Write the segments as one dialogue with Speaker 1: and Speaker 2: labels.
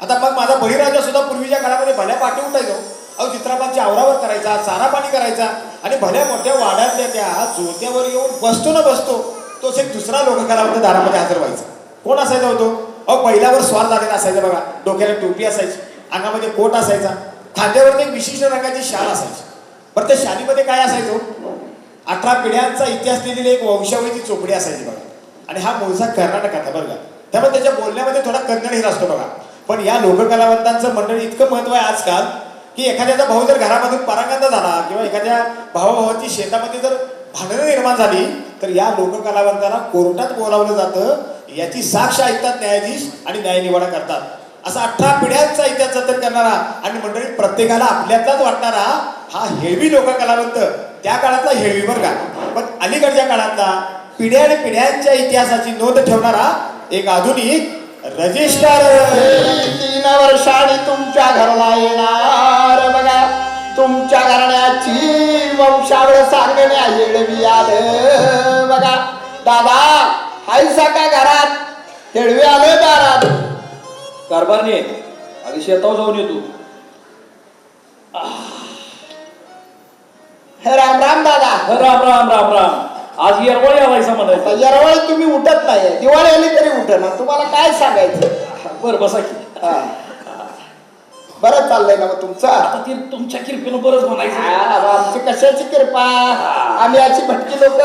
Speaker 1: आता मग माझा बळीराजा सुद्धा पूर्वीच्या काळामध्ये भल्या पाठी उठायचो. अहो चित्रापाची आवरावर करायचा, चारा पाणी करायचा आणि भल्या मोठ्या वाड्यातल्या त्या जोत्यावर येऊन बसतो ना बसतो तोच एक दुसरा लोककलावंत दारामध्ये हजर व्हायचा. कोण असायचा होतो? अहो बैलावर स्वार झालेला असायचा बघा, डोक्याला टोपी असायची, अंगामध्ये कोट असायचा, खांद्यावरती एक विशिष्ट रंगाची शाल असायची. बरं त्या शालीमध्ये काय असायचो? 18 पिढ्यांचा इतिहास लिहिलेली एक वंशावळीची चोपडी असायची बघा. आणि हा मूळचा कर्नाटकाचा बरं का, त्यामुळे त्याच्या बोलण्यामध्ये थोडा कन्नड हिरा असतो बघा. पण या लोककलावंतांचं मंडळी इतकं महत्व आहे आजकाल की एखाद्याचा भाऊ जर घरामधून परांगंदा झाला किंवा एखाद्या भावाभावाची शेतामध्ये जर भांडणं निर्माण झाली तर या लोककलावंताला कोर्टात बोलावलं जातं. याची साक्ष ऐकतात न्यायाधीश आणि न्यायनिवाडा करतात. असा 18 पिढ्यांचा इतिहास जतन करणारा आणि मंडळी प्रत्येकाला आपल्यातलाच वाटणारा हा हेळवी लोककलावंत त्या काळातला हेळवी बरं का. पण अलीकडच्या काळातला पिढ्या आणि पिढ्यांच्या इतिहासाची नोंद ठेवणारा एक आधुनिक रजिस्टर.
Speaker 2: 3 वर्षांनी तुमच्या घराला येणार बघा, तुमच्या घराण्याची वंशावळ सांगण्या हेळवी आलं बघा. दादा हायसा का घरात? हेळवी आलं दारात.
Speaker 3: कारभारने आधी शेतावर जाऊन येतो.
Speaker 2: हे राम राम दादा.
Speaker 3: राम राम राम राम. आज येरवळ यावायचं म्हणायचं.
Speaker 2: येरवळ तुम्ही उठत नाही, दिवाळी आली तरी उठना. तुम्हाला काय सांगायचं?
Speaker 3: बरं बसा की.
Speaker 2: बरं चाललंय ना मग तुमचं?
Speaker 3: आता ती तुमच्या किरपीनं बरंच म्हणायचं.
Speaker 2: आमची कशाची कृपा, आम्ही अशी भटकी लोक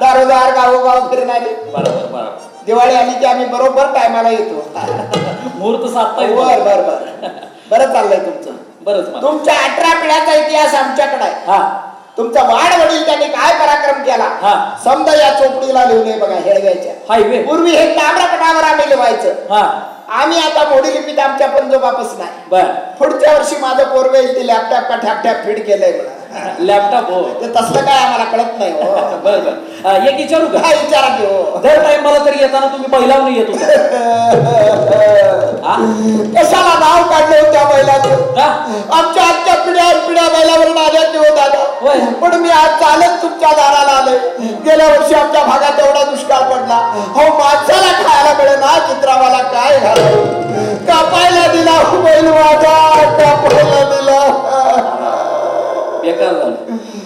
Speaker 2: दारोदार गावोगाव फिरणारी.
Speaker 3: बरोबर बरोबर.
Speaker 2: दिवाळी आली की आम्ही बरोबर टायमाला येतो.
Speaker 3: मुहूर्त साधता येतो.
Speaker 2: बर बर बर. बरं चाललंय तुमचं.
Speaker 3: बरंच
Speaker 2: तुमच्या 18 पिढ्याचा इतिहास आमच्याकडे आहे.
Speaker 3: हा
Speaker 2: तुमचा वाढ वडील त्यांनी काय पराक्रम केला समजा या चोपडीला लिहूनय बघा हेळव्याच्या.
Speaker 3: हायवे
Speaker 2: पूर्वी हे ताम्रपटावर आम्ही लिहायचं. आम्ही आता मोडी लिपीत आमच्या पंजोबापासून आहे.
Speaker 3: बर.
Speaker 2: पुढच्या वर्षी माझं पोरग येईल ते लॅपटॉप का ठॅपटॅप फिट केलंय मला.
Speaker 3: लॅपटॉप हो.
Speaker 2: ते तसलं काय आम्हाला कळत नाही हो.
Speaker 3: बर बर. एक विचारू का?
Speaker 2: काय विचारा की हो.
Speaker 3: दर टाइमला तरी येताना तुम्ही बैलावर येत होता.
Speaker 2: कशाला नाव काढलं होत्या बैलाचं? आमच्या आजच्या पिढ्या बैलावर आल्यात हो दादा. पण मी आज चालत तुमच्या दाराला आलोय. गेल्या वर्षी आमच्या भागात एवढा दुष्काळ पडला. हो माणसाला खायला मिळेना, चित्रावाला काय घालू? कापायला दिला हो बैल माझा, कापायला दिला.
Speaker 3: बेकार झालं.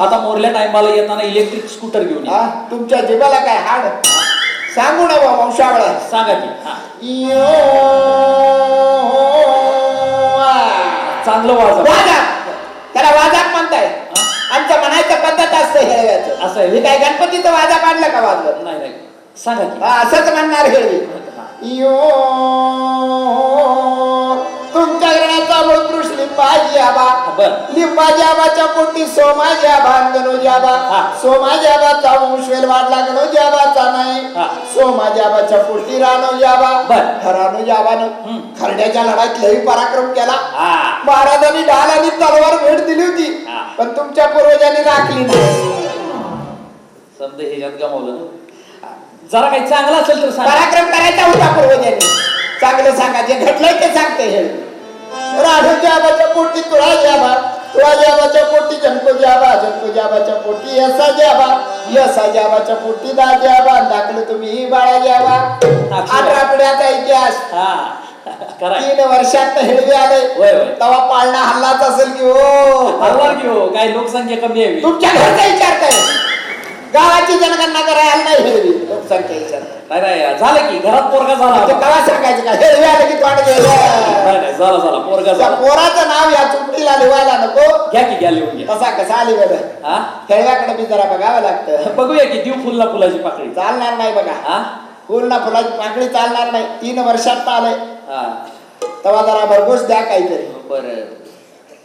Speaker 3: आता मोरल्या टाइमाला येताना इलेक्ट्रिक स्कूटर घेऊन या.
Speaker 2: तुमच्या जीवाला काय हाड? सांगू ना बा वंशावळा.
Speaker 3: सांगा की. चांगलं वाजव.
Speaker 2: वाजक, त्याला वाजक म्हणताय. आमचं म्हणायचं पद्धत असतं हेळव्याचं.
Speaker 3: असं आहे.
Speaker 2: हे काय गणपतीचं वाजक आणलं का वाजवत?
Speaker 3: नाही नाही सांगा की.
Speaker 2: असंच म्हणणार हेळवी. तुमच्या घराचा मूळ पुरुष लिंबाजी आबा. लिंबाजी आबाच्या पोटी सोमाजी आबा गणोजी आबा. सोमाजी आबाचा वंश वाढला गणोजी आबाचा नाही. सोमाजी आबाच्या पोटी रानोजी आबा. रानोजी आबानं खरड्याच्या लढाईत लई पराक्रम केला. महाराजांनी ढाल आणि तलवार भेट दिली होती, पण तुमच्या पूर्वजांनी राखली नाही.
Speaker 3: समजा ह्याच्यात गमावलं ना. जरा काही चांगलं असेल तर सांगा.
Speaker 2: पराक्रम करायचा होता पूर्वजांनी. चांगलं सांगा, जे घडलंय ते सांगते हे. राघोजी आबाच्या पोटी तुळाजी आबा. तुळाजी आबाच्या पोटी जनकोजी आबा. जनकोजी आबाच्या पोटी यसाजी आबा. यसाजी आबाच्या पोटी दाजी आबा. दाखलं तुम्ही बाळाजी आबा. 18 पिढ्याचा इतिहास. 3 वर्षात हेळवी आले. तेव्हा पाळणा हल्लाच असेल की हो?
Speaker 3: हल्ला की हो. काय लोकसंख्या कमी आहे.
Speaker 2: तुमच्या घरचा विचारताय, गावाची जनगणना करायला नाही हेळवी. लोकसंख्या विचार
Speaker 3: नाही झालं की घरात पोरगा झाला.
Speaker 2: ते कवा सांगायचं का? हेळवी आलं की तोंड गेलं.
Speaker 3: नाही झाला झाला पोरगा झाला.
Speaker 2: पोराचं नाव या चुपडीला लिवायला नको.
Speaker 3: घ्या की घ्या लिहून घ्या.
Speaker 2: कसा कसा आली बघा. खेळव्याकडे बी जरा बघावं लागतं.
Speaker 3: बघूया की देऊ फुलला फुलाची पाकळी.
Speaker 2: चालणार नाही बघा. फुलना फुलाची पाकळी चालणार नाही. 3 वर्षात आलंय तेव्हा जरा भरघोस द्या काहीतरी.
Speaker 3: बरं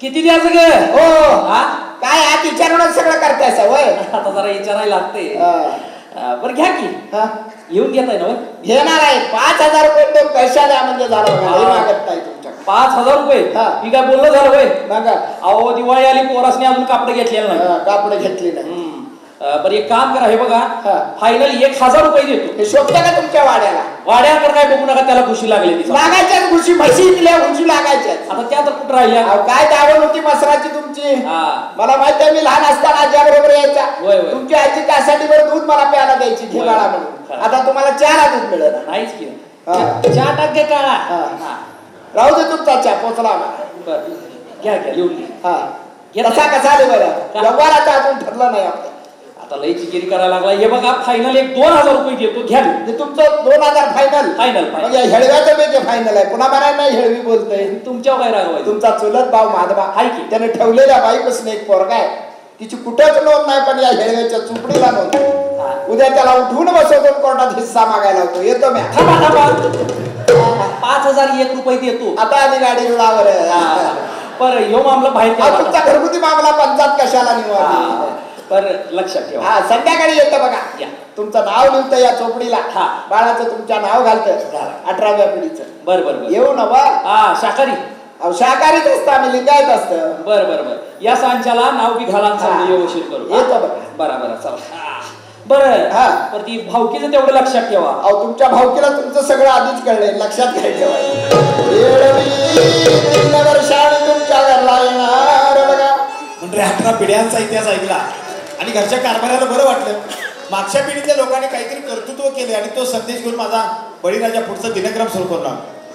Speaker 3: किती द्यायचं ग?
Speaker 2: हो काय आत विचारूनच सगळं करताय सवय.
Speaker 3: आता जरा विचारायला लागते. बरं घ्या की. येऊन घेताय ना?
Speaker 2: घेणार आहे. 5,000 रुपये तो पैसा द्या म्हणजे झालं बघा. मागत नाही तुमच्या.
Speaker 3: 5,000 रुपये? मी काय बोललो झालं होय?
Speaker 2: बघा
Speaker 3: अहो दिवाळी आली, पोरासने अजून कापड घेतलेलं नाही.
Speaker 2: कापड घेतली नाही.
Speaker 3: बरं एक काम करा, हे बघा फायनल 1,000 रुपये देतो.
Speaker 2: हे शोभतं का तुमच्या वाड्याला?
Speaker 3: वाड्याकडे काय बघू नका, त्याला खुशी लागली.
Speaker 2: लागायच्याच खुशी, म्हशी इकल्या खुशी लागायच्याच.
Speaker 3: आता त्या तर कुठं राहिल्या?
Speaker 2: काय दावण होती मसराची तुमची? मला माहिती आहे, मी लहान असताना आजीबरोबर यायचा. तुमची आजी कासाटीवर दूध मला प्यायला द्यायची घेवाळा म्हणून. आता तुम्हाला 4 दूध मिळेल.
Speaker 3: नाहीच की 4% काळा.
Speaker 2: राहू दे तुमचा चहा पोचला आम्हाला.
Speaker 3: बरं घ्या घ्या लिहून घ्या.
Speaker 2: हा
Speaker 3: घेतला.
Speaker 2: कसा कसा आले बरं
Speaker 3: का?
Speaker 2: व्यवहाराचा अजून ठरलं नाही आपलं.
Speaker 3: आता लई चिकिरी करायला लागला. हे बघा फायनल एक 2000 रुपये देतो घ्या लिहून.
Speaker 2: म्हणजे तुमचं 2000 फायनल.
Speaker 3: फायनल
Speaker 2: मग या हेळव्याचं बेचे फायनल आहे. पुन्हा म्हणाय नाही हेळवी बोलतोय.
Speaker 3: तुमच्यावर काय रागवायचं.
Speaker 2: तुमचा चुलत भाऊ माधवा
Speaker 3: आहे की?
Speaker 2: त्याने ठेवलेल्या बाईपासून एक पोरगा आहे. तिची कुठंच नोंद नाही पण या हेळव्याच्या चुपडीला नोंद आहे.
Speaker 3: हा.
Speaker 2: उद्या त्याला उठवून बसवतो कोर्टात हिस्सा मागायला होतो. येतो मी
Speaker 3: थांबा थांबा 5001 रुपये देतो.
Speaker 2: आता आली गाडी रुळावर.
Speaker 3: बरं ह्यो मामला बाहेर
Speaker 2: हा,
Speaker 3: ठेवा.
Speaker 2: तुमचा घरगुती मामला पंचायत कशाला निवडली.
Speaker 3: बरं लक्षात ठेवा.
Speaker 2: हा संध्याकाळी येतं बघा.
Speaker 3: या.
Speaker 2: तुमचं नाव लिहितं या चोपडीला.
Speaker 3: हा.
Speaker 2: बाळाचं तुमच्या नाव घालतं
Speaker 3: झालं.
Speaker 2: 18व्या पिढीचं.
Speaker 3: बरं बरं बरं.
Speaker 2: येऊ ना बा.
Speaker 3: हा शाकाहारी.
Speaker 2: अहो शाकाहारीच असतं आम्ही लिंगायत असतं.
Speaker 3: बरं बरं बरं या सांच्याला नाव बी घाला आणि समजा
Speaker 2: हा.
Speaker 3: व्यवस्थित करू.
Speaker 2: येतो बघा.
Speaker 3: बरं बरं चला. बरं
Speaker 2: हा.
Speaker 3: पण ती भावकीचं तेवढं लक्षात ठेवा.
Speaker 2: अहो तुमच्या भावकीला तुमचं सगळं आधीच कळलंय. लक्षात काय ठेवायचं. येळवी 3 वर्षांनी तुमच्या घरला येणार बघा.
Speaker 1: म्हणजे 18 पिढ्यांचा इतिहास ऐकला आणि घरच्या कारभाराला बरं वाटलं. मागच्या पिढीतल्या लोकांनी काहीतरी कर्तृत्व केले आणि तो संदेश घेऊन माझा बळीराजा पुढचा दिनक्रम सुरू करणार.